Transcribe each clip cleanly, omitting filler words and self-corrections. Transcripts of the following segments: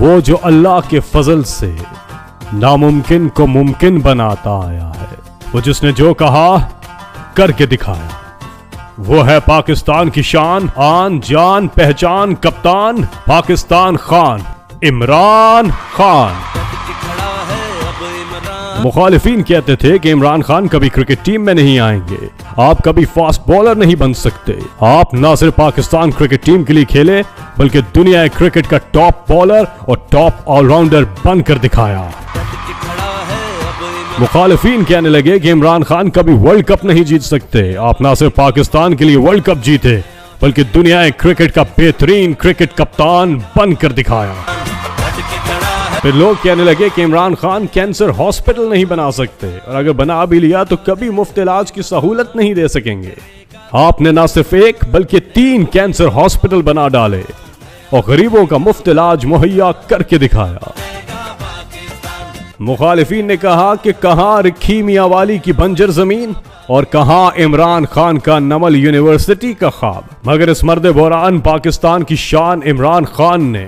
وہ جو اللہ کے فضل سے ناممکن کو ممکن بناتا آیا ہے، وہ جس نے جو کہا کر کے دکھایا، وہ ہے پاکستان کی شان، آن جان پہچان، کپتان پاکستان خان عمران خان۔ مخالفین کہتے تھے کہ عمران خان کبھی کرکٹ ٹیم میں نہیں آئیں گے، آپ کبھی فاسٹ بولر نہیں بن سکتے، آپ نہ صرف پاکستان کرکٹ ٹیم کے لیے کھیلے بلکہ دنیا کرکٹ کا ٹاپ بالر اور ٹاپ آل راؤنڈر بن کر دکھایا۔ مخالفین کہنے لگے کہ عمران خان کبھی ورلڈ کپ نہیں جیت سکتے، آپ نہ صرف پاکستان کے لیے ورلڈ کپ جیتے بلکہ دنیا کرکٹ کا بہترین کرکٹ کپتان بن کر دکھایا۔ پھر لوگ کہنے لگے کہ عمران خان کینسر ہاسپٹل نہیں بنا سکتے، اور اگر بنا بھی لیا تو کبھی مفت علاج کی سہولت نہیں دے سکیں گے۔ آپ نے نہ صرف ایک بلکہ 3 کینسر ہاسپٹل بنا ڈالے اور غریبوں کا مفت علاج مہیا کر کے دکھایا۔ مخالفین نے کہا کہ کہاں رکھی میاں والی کی بنجر زمین اور کہاں عمران خان کا نمل یونیورسٹی کا خواب، مگر اس مرد بحران پاکستان کی شان عمران خان نے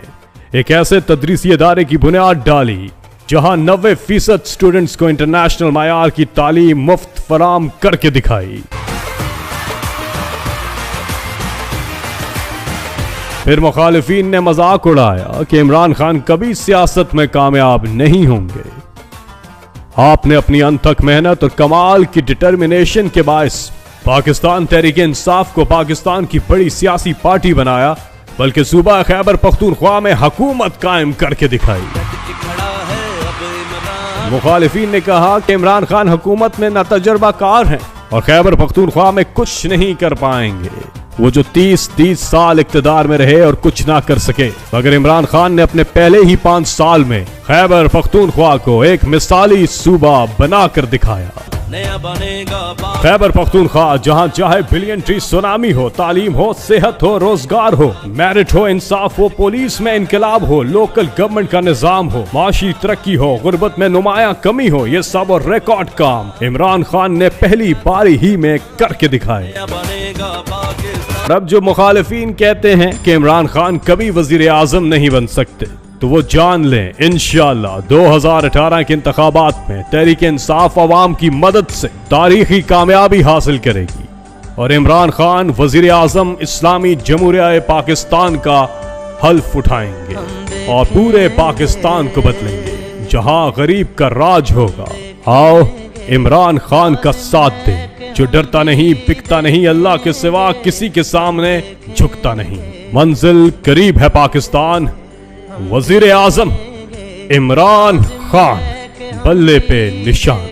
ایک ایسے تدریسی ادارے کی بنیاد ڈالی جہاں 90% اسٹوڈنٹس کو انٹرنیشنل معیار کی تعلیم مفت فراہم کر کے دکھائی۔ پھر مخالفین نے مذاق اڑایا کہ عمران خان کبھی سیاست میں کامیاب نہیں ہوں گے۔ آپ نے اپنی انتھک محنت اور کمال کی ڈٹرمنیشن کے باعث پاکستان تحریک انصاف کو پاکستان کی بڑی سیاسی پارٹی بنایا، بلکہ صوبہ خیبر پختونخوا میں حکومت قائم کر کے دکھائی۔ مخالفین نے کہا کہ عمران خان حکومت میں نہ تجربہ کار ہیں اور خیبر پختونخوا میں کچھ نہیں کر پائیں گے، وہ جو 30 سال اقتدار میں رہے اور کچھ نہ کر سکے، مگر عمران خان نے اپنے پہلے ہی 5 سال میں خیبر پختونخوا کو ایک مثالی صوبہ بنا کر دکھایا۔ خیبر پختونخوا جہاں چاہے بلین ٹری سونامی ہو، تعلیم ہو، صحت ہو، روزگار ہو، میرٹ ہو، انصاف ہو، پولیس میں انقلاب ہو، لوکل گورنمنٹ کا نظام ہو، معاشی ترقی ہو، غربت میں نمایاں کمی ہو، یہ سب اور ریکارڈ کام عمران خان نے پہلی باری ہی میں کر کے دکھائے۔ اب جو مخالفین کہتے ہیں کہ عمران خان کبھی وزیر اعظم نہیں بن سکتے، تو وہ جان لیں انشاءاللہ 2018 کے انتخابات میں تحریک انصاف عوام کی مدد سے تاریخی کامیابی حاصل کرے گی اور عمران خان وزیر اعظم اسلامی جمہوریہ پاکستان کا حلف اٹھائیں گے اور پورے پاکستان کو بدلیں گے، جہاں غریب کا راج ہوگا۔ آؤ عمران خان کا ساتھ دیں، جو ڈرتا نہیں، بکتا نہیں، اللہ کے سوا کسی کے سامنے جھکتا نہیں۔ منزل قریب ہے پاکستان، وزیر اعظم عمران خان بلے پہ نشان۔